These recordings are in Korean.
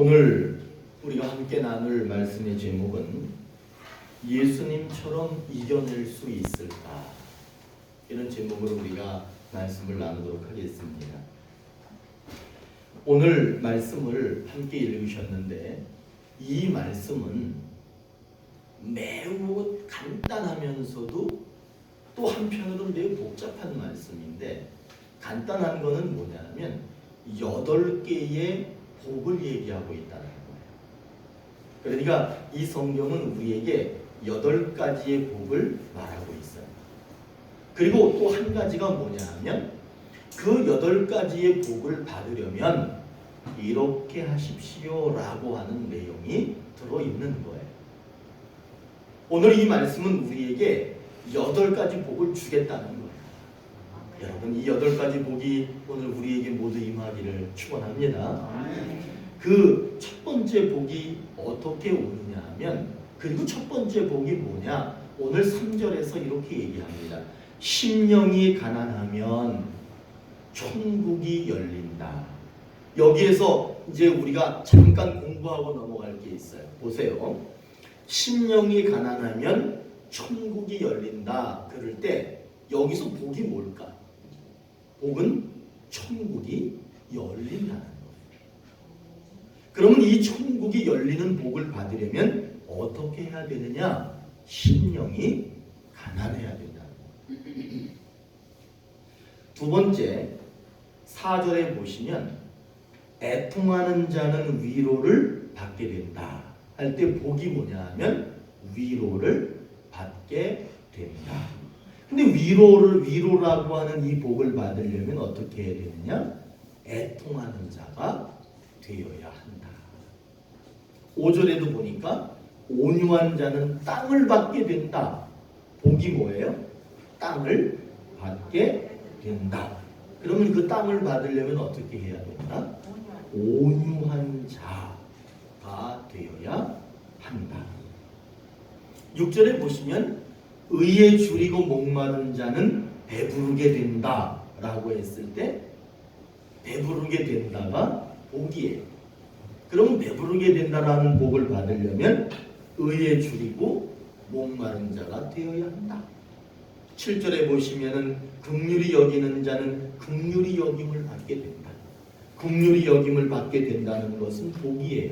오늘 우리가 함께 나눌 말씀의 제목은 예수님처럼 이겨낼 수 있을까? 이런 제목으로 우리가 말씀을 나누도록 하겠습니다. 오늘 말씀을 함께 읽으셨는데 이 말씀은 매우 간단하면서도 또 한편으로는 매우 복잡한 말씀인데, 간단한 거는 뭐냐면 8개의 복을 얘기하고 있다는 거예요. 그러니까 이 성경은 우리에게 8가지의 복을 말하고 있어요. 그리고 또 한 가지가 뭐냐 하면 그 8가지의 복을 받으려면 이렇게 하십시오 라고 하는 내용이 들어있는 거예요. 오늘 이 말씀은 우리에게 8가지 복을 주겠다는 거예요. 여러분, 이 8가지 복이 오늘 우리에게 모두 임하기를 축원합니다. 그 첫 번째 복이 어떻게 오느냐 하면, 그리고 첫 번째 복이 뭐냐, 오늘 3절에서 이렇게 얘기합니다. 심령이 가난하면 천국이 열린다. 여기에서 이제 우리가 잠깐 공부하고 넘어갈 게 있어요. 보세요. 심령이 가난하면 천국이 열린다. 그럴 때 여기서 복이 뭘까? 복은 천국이 열린다는 거예요. 그러면 이 천국이 열리는 복을 받으려면 어떻게 해야 되느냐? 심령이 가난해야 된다. 두 번째, 4절에 보시면 애통하는 자는 위로를 받게 된다 할 때 복이 뭐냐 하면 위로를 받게 된다. 근데 위로라고 하는 이 복을 받으려면 어떻게 해야 되느냐? 애통하는 자가 되어야 한다. 5절에도 보니까 온유한 자는 땅을 받게 된다. 복이 뭐예요? 땅을 받게 된다. 그러면 그 땅을 받으려면 어떻게 해야 된다? 온유한 자가 되어야 한다. 6절에 보시면 의에 줄이고 목마른 자는 배부르게 된다 라고 했을 때 배부르게 된다가 복이에요. 그러면 배부르게 된다라는 복을 받으려면 의에 줄이고 목마른 자가 되어야 한다. 7절에 보시면은 긍휼히 여기는 자는 긍휼히 여김을 받게 된다. 긍휼히 여김을 받게 된다는 것은 복이에요.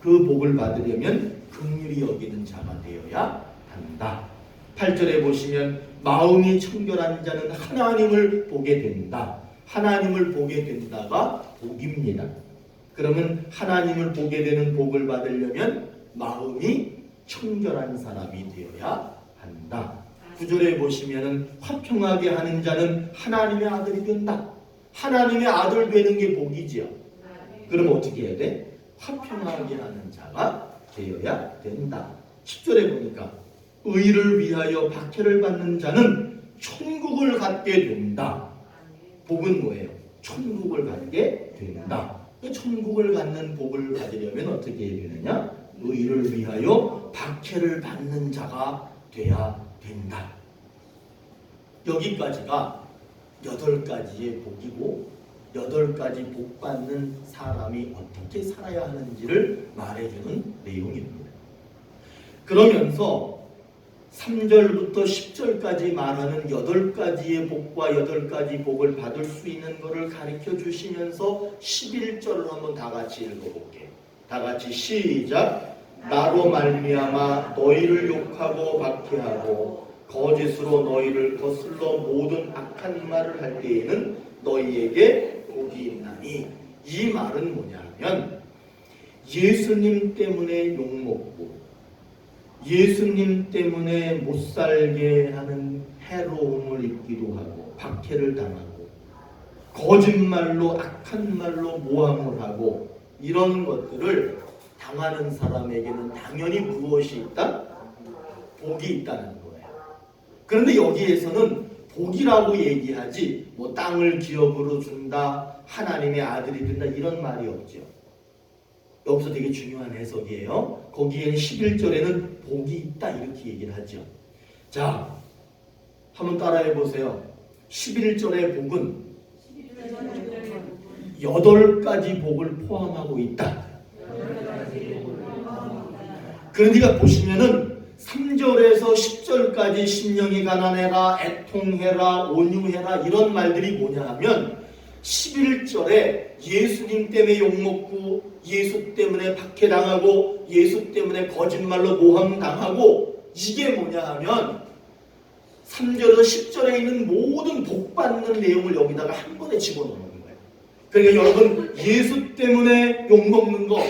그 복을 받으려면 긍휼히 여기는 자가 되어야 한다. 8절에 보시면 마음이 청결한 자는 하나님을 보게 된다. 하나님을 보게 된다가 복입니다. 그러면 하나님을 보게 되는 복을 받으려면 마음이 청결한 사람이 되어야 한다. 9절에 보시면은 화평하게 하는 자는 하나님의 아들이 된다. 하나님의 아들 되는 게 복이지요. 그럼 어떻게 해야 돼? 화평하게 하는 자가 되어야 된다. 10절에 보니까 의를 위하여 박해를 받는 자는 천국을 갖게 된다. 복은 뭐예요? 천국을 갖게 된다. 천국을 갖는 복을 받으려면 어떻게 해야 되느냐? 의를 위하여 박해를 받는 자가 돼야 된다. 여기까지가 8가지의 복이고 8가지 복 받는 사람이 어떻게 살아야 하는지를 말해주는 내용입니다. 그러면서 3절부터 10절까지 말하는 8가지의 복과 8가지 복을 받을 수 있는 것을 가르쳐 주시면서 11절을 한번 다 같이 읽어볼게요. 다 같이 시작. 나로 말미암아 너희를 욕하고 박해하고 거짓으로 너희를 거슬러 모든 악한 말을 할 때에는 너희에게 복이 있나니. 이 말은 뭐냐면 예수님 때문에 욕먹고 예수님 때문에 못살게 하는 해로움을 입기도 하고 박해를 당하고 거짓말로 악한 말로 모함을 하고 이런 것들을 당하는 사람에게는 당연히 무엇이 있다? 복이 있다는 거예요. 그런데 여기에서는 복이라고 얘기하지 뭐 땅을 기업으로 준다, 하나님의 아들이 된다 이런 말이 없죠. 여기서 되게 중요한 해석이에요. 거기에는 11절에는 복이 있다 이렇게 얘기를 하죠. 자, 한번 따라해 보세요. 11절의 복은 8가지 복을 포함하고 있다. 그러니까 보시면은 3절에서 10절까지 심령이 가난해라, 애통해라, 온유해라 이런 말들이 뭐냐 하면 11절에 예수님 때문에 욕먹고 예수 때문에 박해당하고 예수 때문에 거짓말로 모함당하고 이게 뭐냐 하면 3절에서 10절에 있는 모든 복받는 내용을 여기다가 한 번에 집어넣는 거예요. 그러니까 여러분 예수 때문에 욕먹는 거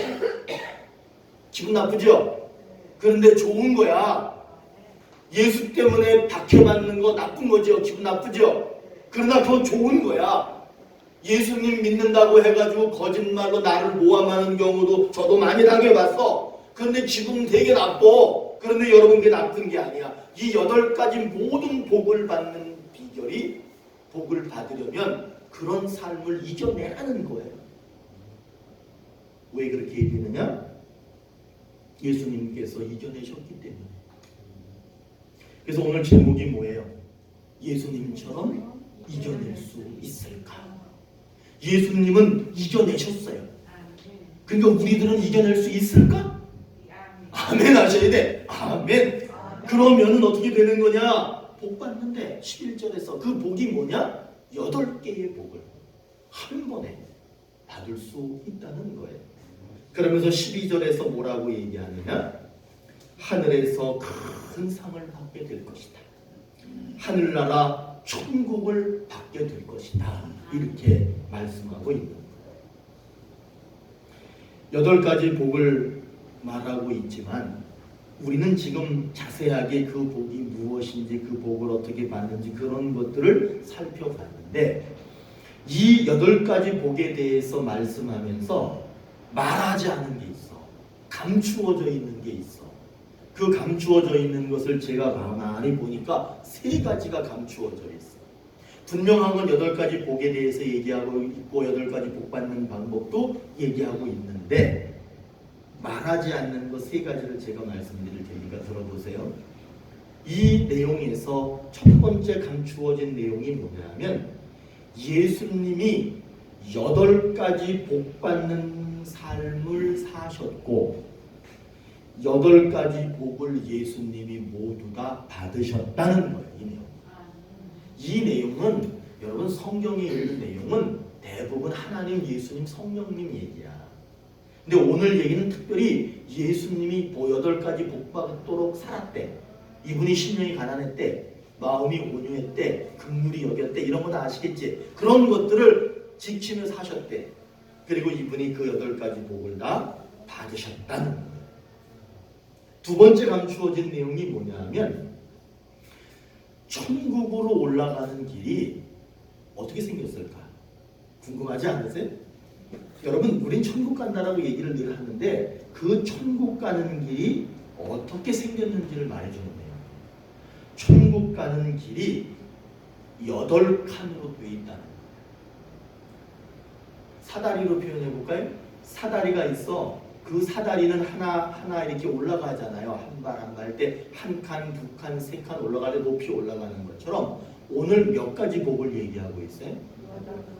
기분 나쁘죠? 그런데 좋은 거야. 예수 때문에 박해받는 거 나쁜 거죠. 기분 나쁘죠? 그러나 그거 좋은 거야. 예수님 믿는다고 해가지고 거짓말로 나를 모함하는 경우도 저도 많이 당해봤어. 그런데 기분 되게 나빠. 그런데 여러분 그게 나쁜 게 아니야. 이 8가지 모든 복을 받는 비결이 복을 받으려면 그런 삶을 이겨내라는 거예요. 왜 그렇게 얘기하느냐? 예수님께서 이겨내셨기 때문에. 그래서 오늘 제목이 뭐예요? 예수님처럼 이겨낼 수 있을까? 예수님은 이겨내셨어요. 그러니까 우리들은 이겨낼 수 있을까? 아멘 하셔야 돼. 아멘. 그러면은 어떻게 되는 거냐? 복 받는데 11절에서 그 복이 뭐냐? 8개의 복을 한 번에 받을 수 있다는 거예요. 그러면서 12절에서 뭐라고 얘기하느냐? 하늘에서 큰 상을 받게 될 것이다. 하늘나라 천국을 받게 될 것이다. 이렇게 말씀하고 있는 거예요. 8가지 복을 말하고 있지만 우리는 지금 자세하게 그 복이 무엇인지 그 복을 어떻게 받는지 그런 것들을 살펴봤는데 이 8가지 복에 대해서 말씀하면서 말하지 않은 게 있어. 감추어져 있는 게 있어. 그 감추어져 있는 것을 제가 가만히 보니까 3가지가 감추어져 있어. 분명한 건 8가지 복에 대해서 얘기하고 있고 8가지 복 받는 방법도 얘기하고 있는데 말하지 않는 것 3가지를 제가 말씀드릴 테니까 들어보세요. 이 내용에서 첫 번째 감추어진 내용이 뭐냐면 예수님이 8가지 복 받는 삶을 사셨고 8가지 복을 예수님이 모두 다 받으셨다는 거예요. 이 내용은 여러분 성경에 있는 내용은 대부분 하나님, 예수님, 성령님 얘기야. 근데 오늘 얘기는 특별히 예수님이 8가지 복 받도록 살았대. 이분이 심령이 가난했대. 마음이 온유했대. 긍휼히 여겼대. 이런 거 다 아시겠지? 그런 것들을 지키며 사셨대. 그리고 이분이 그 8가지 복을 다 받으셨다는 거예요. 두 번째 감추어진 내용이 뭐냐면 천국으로 올라가는 길이 어떻게 생겼을까? 궁금하지 않으세요? 여러분 우린 천국 간다라고 얘기를 늘 하는데 그 천국 가는 길이 어떻게 생겼는지를 말해주는 거예요. 천국 가는 길이 8칸으로 되어 있다는 거예요. 사다리로 표현해 볼까요? 사다리가 있어. 그 사다리는 하나 이렇게 올라가잖아요. 한 발 한 발 때 한 칸, 2칸, 3칸 올라갈 때 높이 올라가는 것처럼 오늘 몇 가지 복을 얘기하고 있어요?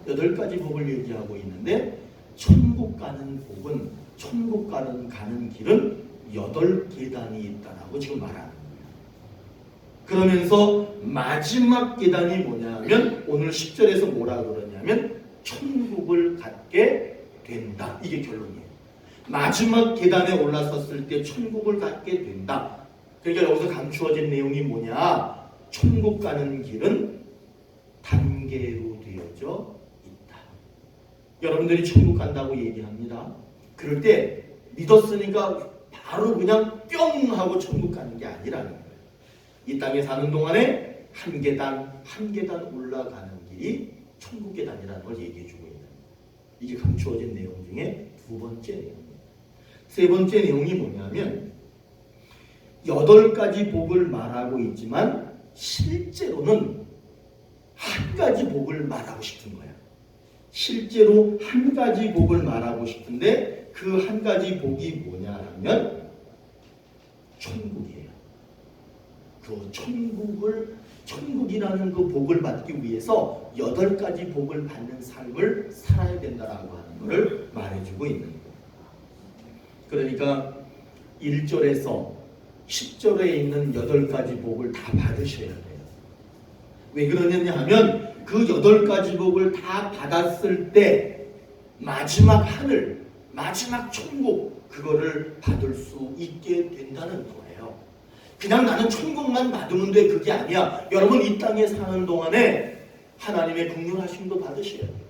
8가지 복을 얘기하고 있는데 천국 가는 복은 천국 가는 길은 8계단이 있다라고 지금 말하는 거예요. 그러면서 마지막 계단이 뭐냐면 오늘 10절에서 뭐라 그러냐면 천국을 갖게 된다. 이게 결론이에요. 마지막 계단에 올라섰을 때 천국을 갖게 된다. 그러니까 여기서 감추어진 내용이 뭐냐? 천국 가는 길은 단계로 되어져 있다. 여러분들이 천국 간다고 얘기합니다. 그럴 때 믿었으니까 바로 그냥 뿅 하고 천국 가는 게 아니라는 거예요. 이 땅에 사는 동안에 한 계단 한 계단 올라가는 길이 천국 계단이라는 걸 얘기해주고 있는 거예요. 이게 감추어진 내용 중에 두 번째 내용입니다. 세 번째 내용이 뭐냐면 8가지 복을 말하고 있지만 실제로는 한 가지 복을 말하고 싶은 거야. 실제로 한 가지 복을 말하고 싶은데 그 한 가지 복이 뭐냐 하면 천국이에요. 그 천국이라는 그 복을 받기 위해서 8가지 복을 받는 삶을 살아야 된다라고 하는 것을 말해주고 있는 거예요. 그러니까 1절에서 10절에 있는 8가지 복을 다 받으셔야 돼요. 왜 그러느냐 하면 그 8가지 복을 다 받았을 때 마지막 하늘, 마지막 천국, 그거를 받을 수 있게 된다는 거예요. 그냥 나는 천국만 받으면 돼, 그게 아니야. 여러분, 이 땅에 사는 동안에 하나님의 긍휼하심도 받으셔야 돼요.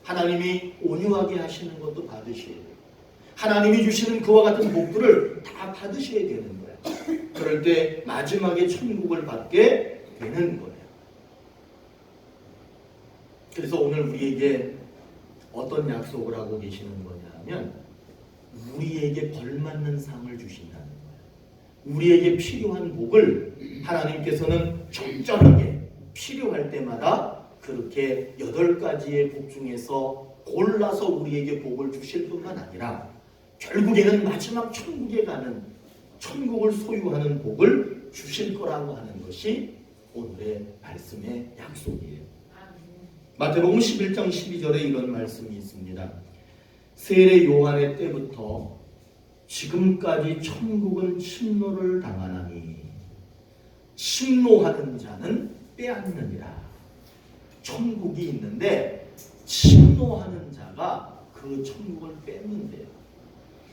하나님이 온유하게 하시는 것도 받으셔야 돼요. 하나님이 주시는 그와 같은 복들을 다 받으셔야 되는 거예요. 그럴 때 마지막에 천국을 받게 되는 거예요. 그래서 오늘 우리에게 어떤 약속을 하고 계시는 거냐 하면 우리에게 걸맞는 상을 주신다는 거예요. 우리에게 필요한 복을 하나님께서는 적절하게 필요할 때마다 그렇게 8가지의 복 중에서 골라서 우리에게 복을 주실 뿐만 아니라 결국에는 마지막 천국에 가는, 천국을 소유하는 복을 주실 거라고 하는 것이 오늘의 말씀의 약속이에요. 마태복음 11장 12절에 이런 말씀이 있습니다. 세례 요한의 때부터 지금까지 천국은 침노를 당하나니 침노하는 자는 빼앗느니라. 천국이 있는데 침노하는 자가 그 천국을 뺏는데요.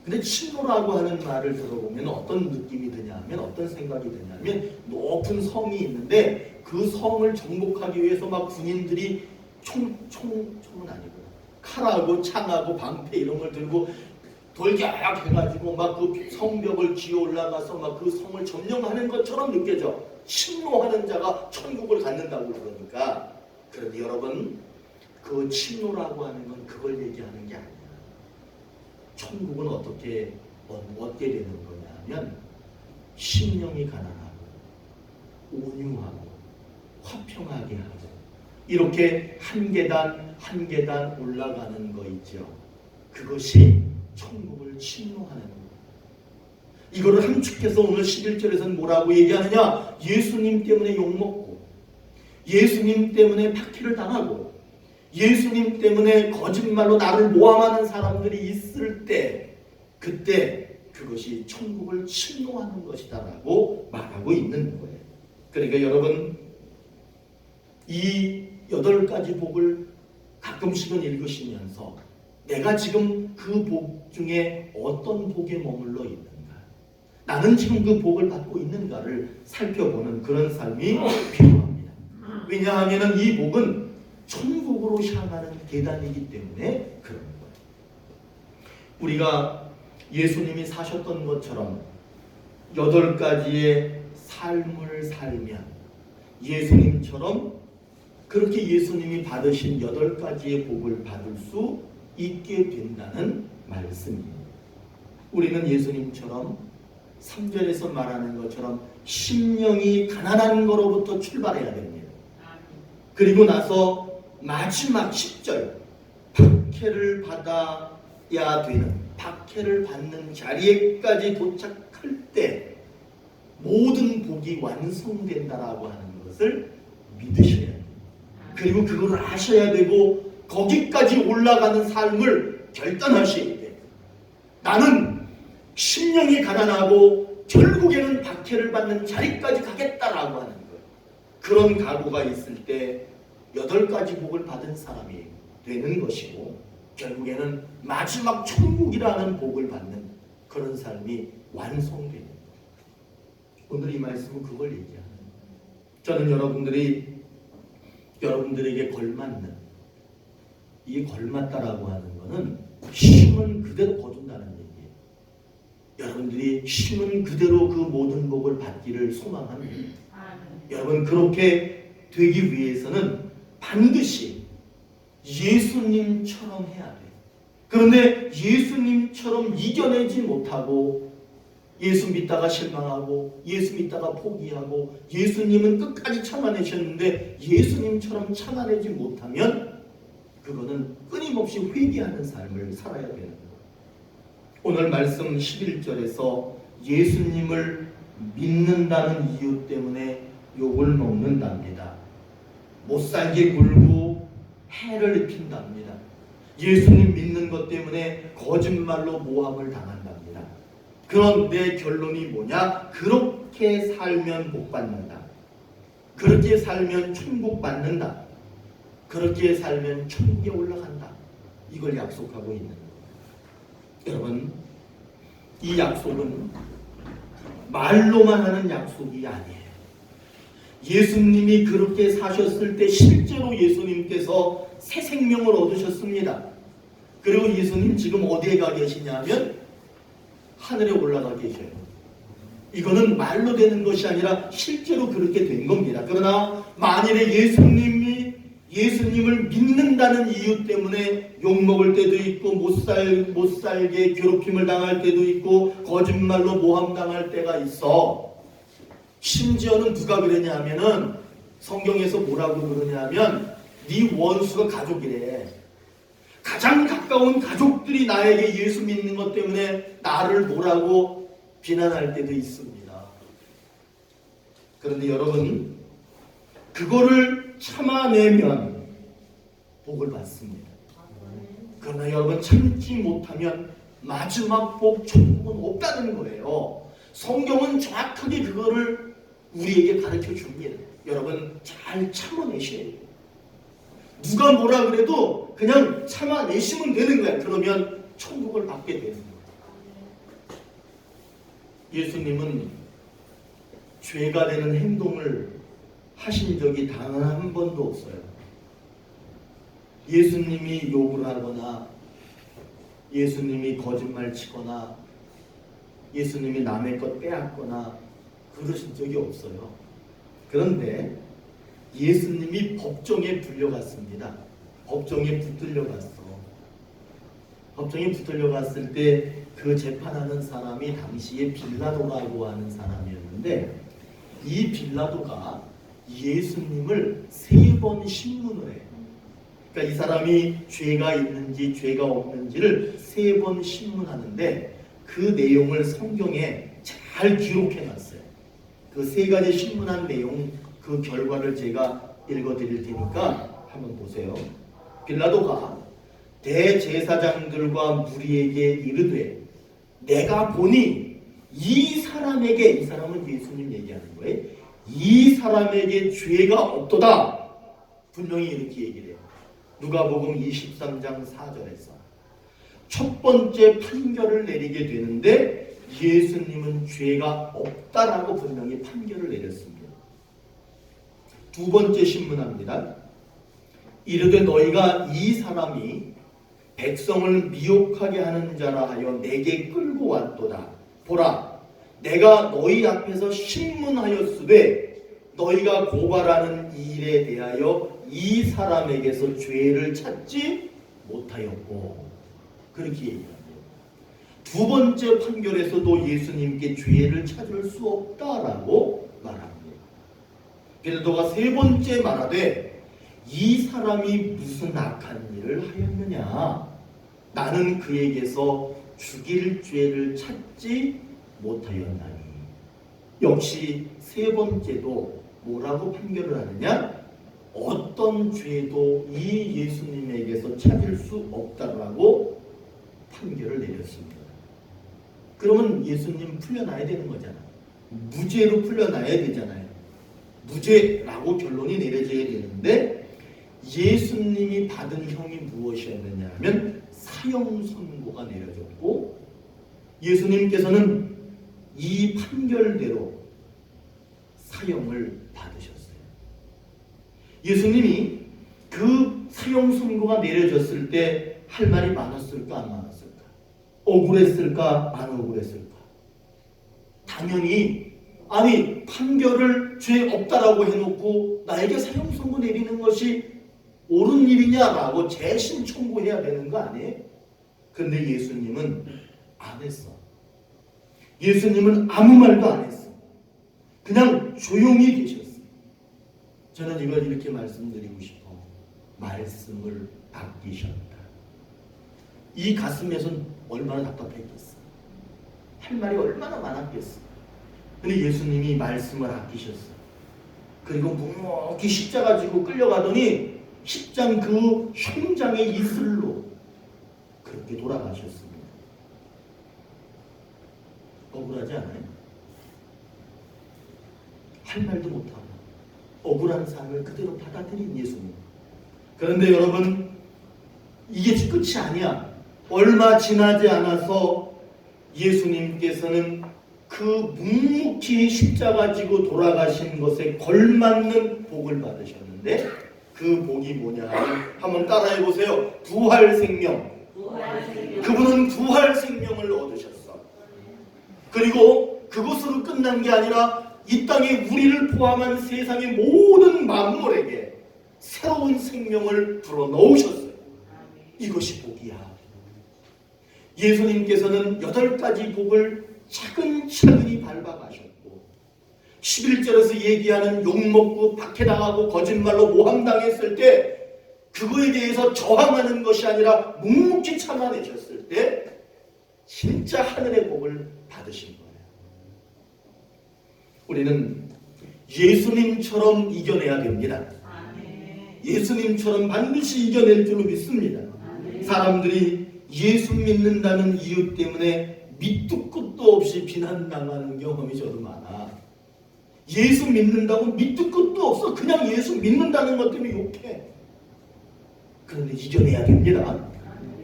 근데 침노라고 하는 말을 들어보면 어떤 느낌이 드냐면, 어떤 생각이 드냐면, 높은 성이 있는데 그 성을 정복하기 위해서 막 군인들이 총은 아니고 칼하고 창하고 방패 이런 걸 들고 돌격 해가지고 막 그 성벽을 기어 올라가서 막 그 성을 점령하는 것처럼 느껴져. 침노하는 자가 천국을 갖는다고 그러니까. 그런데 여러분, 그 침노라고 하는 건 그걸 얘기하는 게 아니야. 천국은 어떻게 얻게 되는 거냐 하면 심령이 가난하고 온유하고 화평하게 하고 이렇게 한 계단 한 계단 올라가는 거 있죠. 그것이 천국을 침노하는 거예요. 이거를 함축해서 오늘 11절에서는 뭐라고 얘기하느냐? 예수님 때문에 욕먹고 예수님 때문에 박해를 당하고 예수님 때문에 거짓말로 나를 모함하는 사람들이 있을 때 그때 그것이 천국을 침노하는 것이다라고 말하고 있는 거예요. 그러니까 여러분, 이 8가지 복을 가끔씩은 읽으시면서 내가 지금 그 복 중에 어떤 복에 머물러 있는가, 나는 지금 그 복을 받고 있는가를 살펴보는 그런 삶이 필요합니다. 왜냐하면 이 복은 천국으로 향하는 계단이기 때문에 그런 거예요. 우리가 예수님이 사셨던 것처럼 8가지의 삶을 살면 예수님처럼 그렇게 예수님이 받으신 8가지의 복을 받을 수 있게 된다는 말씀이에요. 우리는 예수님처럼 3절에서 말하는 것처럼 심령이 가난한 거로부터 출발해야 됩니다. 그리고 나서 마지막 10절 박해를 받아야 되는, 박해를 받는 자리에까지 도착할 때 모든 복이 완성된다라고 하는 것을 믿으셔야 돼요. 그리고 그걸 아셔야 되고 거기까지 올라가는 삶을 결단하셔야 돼요. 나는 심령이 가난하고 결국에는 박해를 받는 자리까지 가겠다라고 하는 거예요. 그런 각오가 있을 때 8가지 복을 받은 사람이 되는 것이고 결국에는 마지막 천국이라는 복을 받는 그런 삶이 완성되는 거예요. 오늘 이 말씀은 그걸 얘기하는 거예요. 저는 여러분들에게 걸맞는, 이 걸맞다라고 하는 거는 심은 그대로 거둔다는 얘기예요. 여러분들이 심은 그대로 그 모든 복을 받기를 소망합니다. 여러분, 그렇게 되기 위해서는 반드시 예수님처럼 해야 돼요. 그런데 예수님처럼 이겨내지 못하고 예수 믿다가 실망하고 예수 믿다가 포기하고 예수님은 끝까지 참아내셨는데 예수님처럼 참아내지 못하면 그거는 끊임없이 회개하는 삶을 살아야 되는 거예요. 오늘 말씀 11절에서 예수님을 믿는다는 이유 때문에 욕을 먹는답니다. 못살게 굴고 해를 입힌답니다. 예수님 믿는 것 때문에 거짓말로 모함을 당한답니다. 그런데 결론이 뭐냐? 그렇게 살면 복 받는다. 그렇게 살면 천국 받는다. 그렇게 살면 천국에 올라간다. 이걸 약속하고 있는 거예요. 여러분, 이 약속은 말로만 하는 약속이 아니에요. 예수님이 그렇게 사셨을 때 실제로 예수님께서 새 생명을 얻으셨습니다. 그리고 예수님 지금 어디에 가 계시냐면 하늘에 올라가 계셔요. 이거는 말로 되는 것이 아니라 실제로 그렇게 된 겁니다. 그러나 만일에 예수님을 믿는다는 이유 때문에 욕먹을 때도 있고 못 살게 괴롭힘을 당할 때도 있고 거짓말로 모함당할 때가 있어. 심지어는 누가 그러냐 하면은 성경에서 뭐라고 그러냐면 네 원수가 가족이래. 가장 가까운 가족들이 나에게 예수 믿는 것 때문에 나를 뭐라고 비난할 때도 있습니다. 그런데 여러분, 그거를 참아내면 복을 받습니다. 그러나 여러분, 참지 못하면 마지막 복 천국은 없다는 거예요. 성경은 정확하게 그거를 우리에게 가르쳐 줍니다. 여러분, 잘 참아내셔야 돼요. 누가 뭐라 그래도 그냥 참아내시면 되는 거야. 그러면 천국을 받게 되는 거예요. 예수님은 죄가 되는 행동을 하신 적이 단 한 번도 없어요. 예수님이 욕을 하거나 예수님이 거짓말 치거나 예수님이 남의 것 빼앗거나 그러신 적이 없어요. 그런데 예수님이 법정에 불려갔습니다. 법정에 붙들려갔어. 법정에 붙들려갔을 때 그 재판하는 사람이 당시에 빌라도라고 하는 사람이었는데 이 빌라도가 예수님을 3번 신문을 해요. 그러니까 이 사람이 죄가 있는지 죄가 없는지를 3번 신문하는데 그 내용을 성경에 잘 기록해놨어요. 그 3가지 신문한 내용, 그 결과를 제가 읽어드릴 테니까 한번 보세요. 빌라도가 대제사장들과 무리에게 이르되 내가 보니 이 사람에게, 이 사람은 예수님 얘기하는 거예요. 이 사람에게 죄가 없도다. 분명히 이렇게 얘기를 해요. 누가복음 23장 4절에서 첫 번째 판결을 내리게 되는데 예수님은 죄가 없다라고 분명히 판결을 내렸습니다. 두 번째 신문합니다. 이르되 너희가 이 사람이 백성을 미혹하게 하는 자라 하여 내게 끌고 왔도다. 보라, 내가 너희 앞에서 신문하였으되 너희가 고발하는 이 일에 대하여 이 사람에게서 죄를 찾지 못하였고, 그렇게 얘기합니다. 두 번째 판결에서도 예수님께 죄를 찾을 수 없다라고 말합니다. 빌라도가 3번째 말하되 이 사람이 무슨 악한 일을 하였느냐? 나는 그에게서 죽일 죄를 찾지 못하였나니. 역시 3번째도 뭐라고 판결을 하느냐? 어떤 죄도 이 예수님에게서 찾을 수 없다라고 판결을 내렸습니다. 그러면 예수님 풀려나야 되는 거잖아. 무죄로 풀려나야 되잖아요. 무죄라고 결론이 내려져야 되는데 예수님이 받은 형이 무엇이었느냐 하면 사형 선고가 내려졌고 예수님께서는 이 판결대로 사형을 받으셨어요. 예수님이 그 사형 선고가 내려졌을 때 할 말이 많았을까 안 많았을까? 억울했을까 안 억울했을까? 당연히 아니 판결을 죄 없다라고 해놓고 나에게 사형 선고 내리는 것이 옳은 일이냐라고 재심 청구해야 되는 거 아니에요? 근데 예수님은 안 했어. 예수님은 아무 말도 안 했어. 그냥 조용히 계셨어. 저는 이걸 이렇게 말씀드리고 싶어. 말씀을 아끼셨다. 이 가슴에선 얼마나 답답했겠어. 할 말이 얼마나 많았겠어. 근데 예수님이 말씀을 아끼셨어. 그리고 묵묵히 십자가 지고 끌려가더니 십장 그 흉장의 이슬로 그렇게 돌아가셨습니다. 억울하지 않아요? 할 말도 못하고 억울한 삶을 그대로 받아들인 예수님. 그런데 여러분, 이게 끝이 아니야. 얼마 지나지 않아서 예수님께서는 그 묵묵히 십자가 지고 돌아가신 것에 걸맞는 복을 받으셨는데, 그 복이 뭐냐? 한번 따라해 보세요. 부활 생명. 그분은 부활 생명을 얻으셨어. 그리고 그것으로 끝난 게 아니라 이 땅에 우리를 포함한 세상의 모든 만물에게 새로운 생명을 불어넣으셨어요. 이것이 복이야. 예수님께서는 8가지 복을 차근차근히 밟아가셨고, 11절에서 얘기하는 욕먹고 박해당하고 거짓말로 모함당했을 때 그거에 대해서 저항하는 것이 아니라 묵묵히 참아내셨을 때 진짜 하늘의 복을 받으신 거예요. 우리는 예수님처럼 이겨내야 됩니다. 예수님처럼 반드시 이겨낼 줄로 믿습니다. 사람들이 예수 믿는다는 이유 때문에 밑도 끝도 없이 비난당하는 경험이 저도 많아. 예수 믿는다고 밑도 끝도 없어. 그냥 예수 믿는다는 것 때문에 욕해. 그런데 이겨내야 됩니다.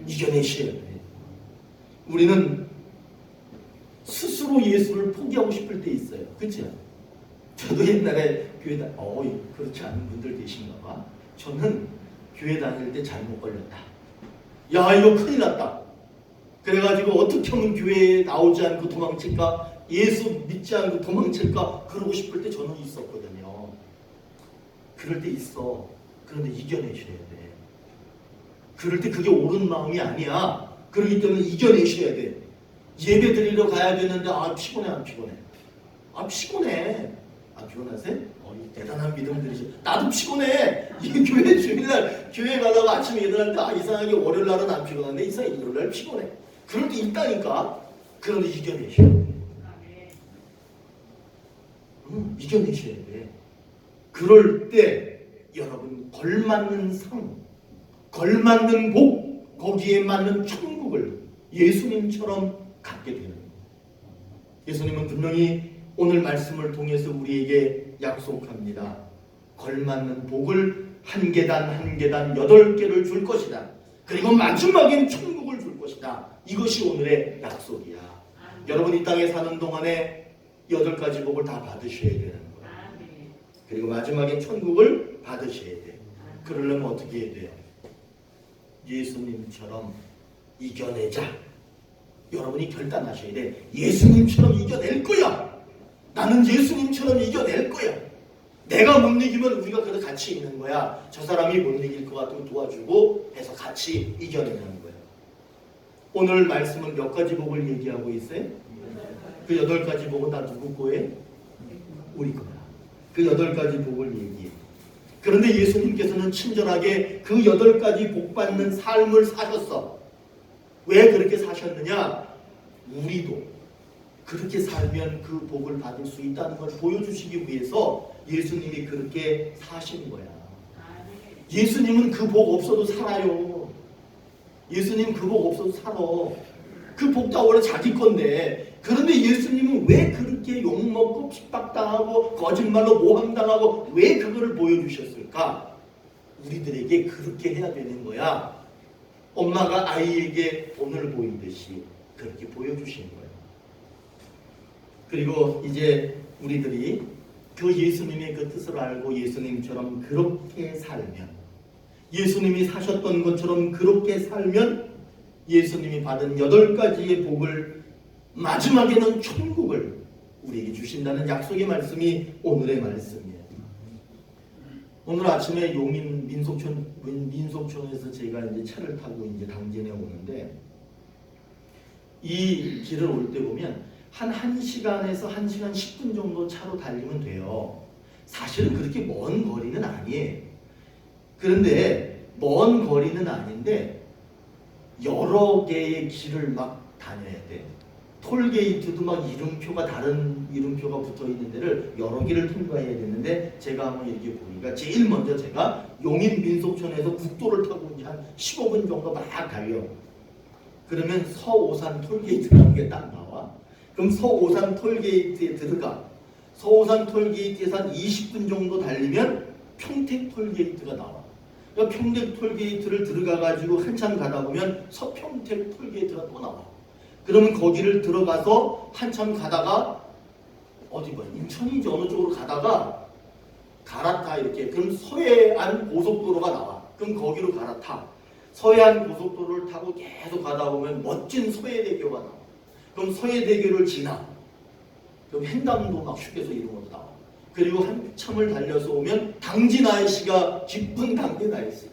이겨내셔야 돼. 우리는 스스로 예수를 포기하고 싶을 때 있어요. 그렇죠? 저도 옛날에 교회 그렇지 않은 분들 계신가 봐. 저는 교회 다닐 때 잘못 걸렸다. 야, 이거 큰일 났다. 그래가지고 어떻게 하면 교회에 나오지 않고 도망칠까? 예수 믿지 않고 도망칠까? 그러고 싶을 때 저는 있었거든요. 그럴 때 있어. 그런데 이겨내셔야 돼. 그럴 때 그게 옳은 마음이 아니야. 그렇기 때문에 이겨내셔야 돼. 예배 드리러 가야 되는데 피곤해 안 피곤해? 피곤해. 피곤하세요? 대단한 믿음들이죠. 나도 피곤해. 이 교회 주일날 교회 가다가 아침에 일어날 때 이상하게 월요일날은 안 피곤한데 이상하게 일요일날 피곤해. 그럴 때 있다니까. 그런데 이겨내셔야 돼. 이겨내셔야 돼. 그럴 때 여러분 걸맞는 상, 걸맞는 복, 거기에 맞는 천국을 예수님처럼 갖게 되는 거예요. 예수님은 분명히 오늘 말씀을 통해서 우리에게 약속합니다. 걸맞는 복을 한 계단 한 계단 8개를 줄 것이다. 그리고 마지막엔 천국을 줄 것이다. 이것이 오늘의 약속이야. 여러분 이 땅에 사는 동안에 8가지 복을 다 받으셔야 되는 거야. 그리고 마지막엔 천국을 받으셔야 돼. 그러려면 어떻게 해야 돼요? 예수님처럼 이겨내자. 여러분이 결단하셔야 돼. 예수님처럼 이겨낼 거야. 나는 예수님처럼 이겨낼 거야. 내가 못 이기면 우리가 그래도 같이 있는 거야. 저 사람이 못 이길 것 같으면 도와주고 해서 같이 이겨내는 거야. 오늘 말씀은 몇 가지 복을 얘기하고 있어요? 그 8가지 복은 다 누구 거예요? 우리 거야. 그 8가지 복을 얘기해. 그런데 예수님께서는 친절하게 그 8가지 복 받는 삶을 사셨어. 왜 그렇게 사셨느냐? 우리도 그렇게 살면 그 복을 받을 수 있다는 걸 보여주시기 위해서 예수님이 그렇게 사신 거야. 예수님은 그 복 없어도 살아요. 예수님 그 복 없어도 살아. 그 복 다 원래 자기 건데. 그런데 예수님은 왜 그렇게 욕먹고 핍박당하고 거짓말로 모함당하고 왜 그거를 보여주셨을까? 우리들에게 그렇게 해야 되는 거야. 엄마가 아이에게 본을 보이듯이 그렇게 보여주신 거예요. 그리고 이제 우리들이 그 예수님의 그 뜻을 알고 예수님처럼 그렇게 살면, 예수님이 사셨던 것처럼 그렇게 살면 예수님이 받은 8가지의 복을 마지막에는 천국을 우리에게 주신다는 약속의 말씀이 오늘의 말씀이에요. 오늘 아침에 용인 민속촌에서 제가 이제 차를 타고 이제 당진에 오는데 이 길을 올 때 보면 한 1시간에서 1시간 10분 정도 차로 달리면 돼요. 사실은 그렇게 먼 거리는 아니에요. 그런데 먼 거리는 아닌데 여러 개의 길을 막 다녀야 돼. 톨게이트도 막 이름표가 다른 이름표가 붙어있는 데를 여러 개를 통과해야 되는데 제가 한번 이렇게 보니까 제일 먼저 제가 용인 민속촌에서 국도를 타고 이제 한 15분 정도 막 달려. 그러면 서오산 톨게이트라는 게 딱 나와. 그럼 서오산 톨게이트에 들어가. 서오산 톨게이트에서 한 20분 정도 달리면 평택 톨게이트가 나와. 그러니까 평택 톨게이트를 들어가가지고 한참 가다 보면 서평택 톨게이트가 또 나와. 그러면 거기를 들어가서 한참 가다가 어디 봐, 인천인지 어느 쪽으로 가다가 갈아타 이렇게. 그럼 서해안 고속도로가 나와. 그럼 거기로 갈아타. 서해안 고속도로를 타고 계속 가다 보면 멋진 서해대교가 나와. 그럼 서해대교를 지나. 그럼 횡단도 막 휴게소 이런 것도 나와. 그리고 한참을 달려서 오면 당진 IC가 깊은 당진 IC.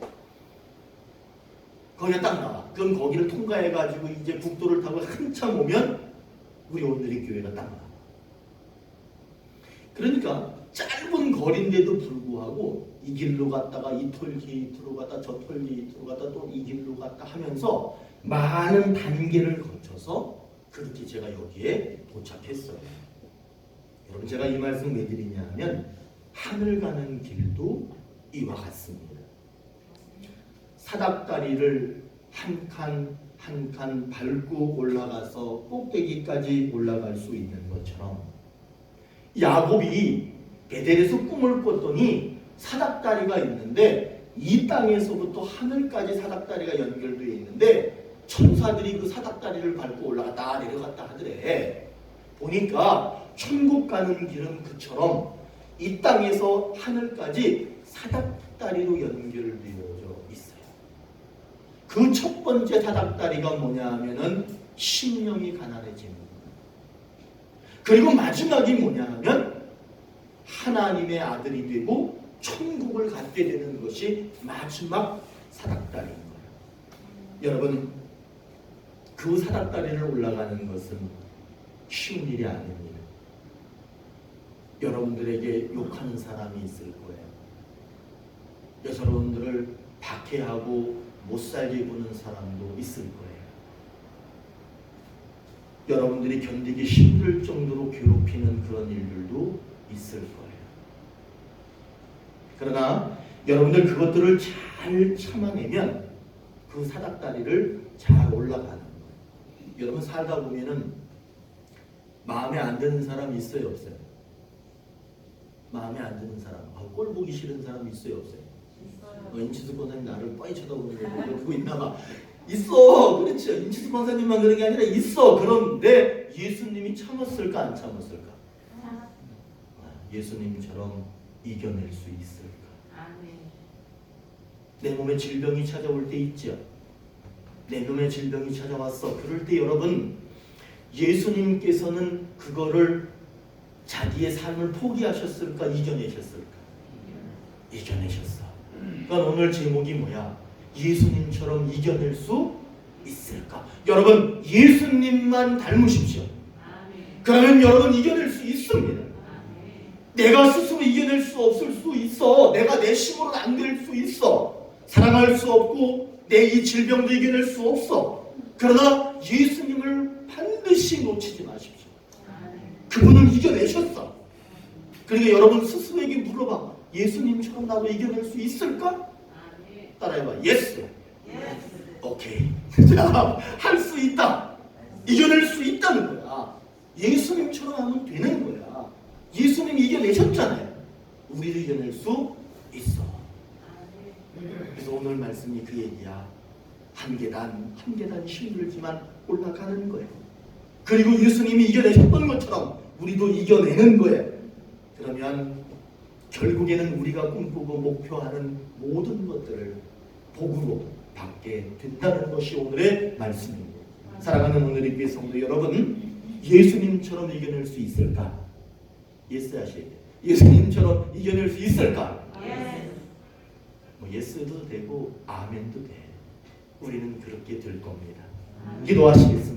거기가 딱 나와. 그럼 거기를 통과해가지고 이제 국도를 타고 한참 오면 우리 오늘의 교회가 딱 나와. 그러니까 짧은 거리인데도 불구하고 이 길로 갔다가 이 톨게이트로 갔다 저 톨게이트로 갔다 또 이 길로 갔다 하면서 많은 단계를 거쳐서 그렇게 제가 여기에 도착했어요. 여러분, 제가 이 말씀 왜 드리냐 하면 하늘 가는 길도 이와 같습니다. 사닥다리를 한 칸 한 칸 밟고 올라가서 꼭대기까지 올라갈 수 있는 것처럼 야곱이 베델에서 꿈을 꿨더니 사닥다리가 있는데 이 땅에서부터 하늘까지 사닥다리가 연결되어 있는데 천사들이 그 사닥다리를 밟고 올라갔다 내려갔다 하더래. 보니까 천국 가는 길은 그처럼 이 땅에서 하늘까지 사닥다리로 연결되어져 있어요. 그 첫 번째 사닥다리가 뭐냐 하면은 심령이 가난해지는 거예요. 그리고 마지막이 뭐냐 하면 하나님의 아들이 되고 천국을 갖게 되는 것이 마지막 사닥다리인 거예요. 여러분, 그 사닥다리를 올라가는 것은 쉬운 일이 아닙니다. 여러분들에게 욕하는 사람이 있을 거예요. 여러분들을 박해하고 못살게 구는 사람도 있을 거예요. 여러분들이 견디기 힘들 정도로 괴롭히는 그런 일들도 있을 거예요. 그러나 여러분들 그것들을 잘 참아내면 그 사닥다리를 잘 올라가는 거예요. 여러분 살다 보면은 마음에 안 드는 사람이 있어요, 없어요? 마음에 안 드는 사람, 꼴 보기 싫은 사람이 있어요, 없어요? 임치수 권사님 나를 뻔히 쳐다보는 거 보고 있나 봐. 있어. 그렇죠. 임치수 권사님만 그런 게 아니라 있어. 그런데 예수님이 참았을까 안 참았을까? 예수님처럼 이겨낼 수 있을까? 내 몸에 질병이 찾아올 때 있죠. 내 몸에 질병이 찾아왔어. 그럴 때 여러분, 예수님께서는 그거를 자기의 삶을 포기하셨을까? 이겨내셨을까? 이겨내셨어. 그러니까 오늘 제목이 뭐야? 예수님처럼 이겨낼 수 있을까? 여러분, 예수님만 닮으십시오. 그러면 여러분 이겨낼 수 있습니다. 내가 스스로 이겨낼 수 없을 수 있어. 내가 내 힘으로는 안 될 수 있어. 사랑할 수 없고 내 이 질병도 이겨낼 수 없어. 그러나 예수님을 반드시 놓치지 마십시오. 그분은 이겨내셨어. 그러니까 여러분 스스로에게 물어봐. 예수님처럼 나도 이겨낼 수 있을까? 따라해봐. 예스. 오케이. 자, 할 수 있다. 이겨낼 수 있다는 거야. 예수님처럼 하면 되는 거야. 예수님이 이겨내셨잖아요. 우리도 이겨낼 수 있어. 그래서 오늘 말씀이 그 얘기야. 한 계단 힘들지만 올라가는 거예요. 그리고 예수님이 이겨내셨던 것처럼 우리도 이겨내는 거예요. 그러면 결국에는 우리가 꿈꾸고 목표하는 모든 것들을 복으로 받게 된다는 것이 오늘의 말씀입니다. 사랑하는 오늘의 교회 성도 여러분, 예수님처럼 이겨낼 수 있을까? 예스 하셔야 돼요. 예수님처럼 이겨낼 수 있을까? 뭐 예스도 되고 아멘도 돼. 우리는 그렇게 될 겁니다. 기도하시겠습니다.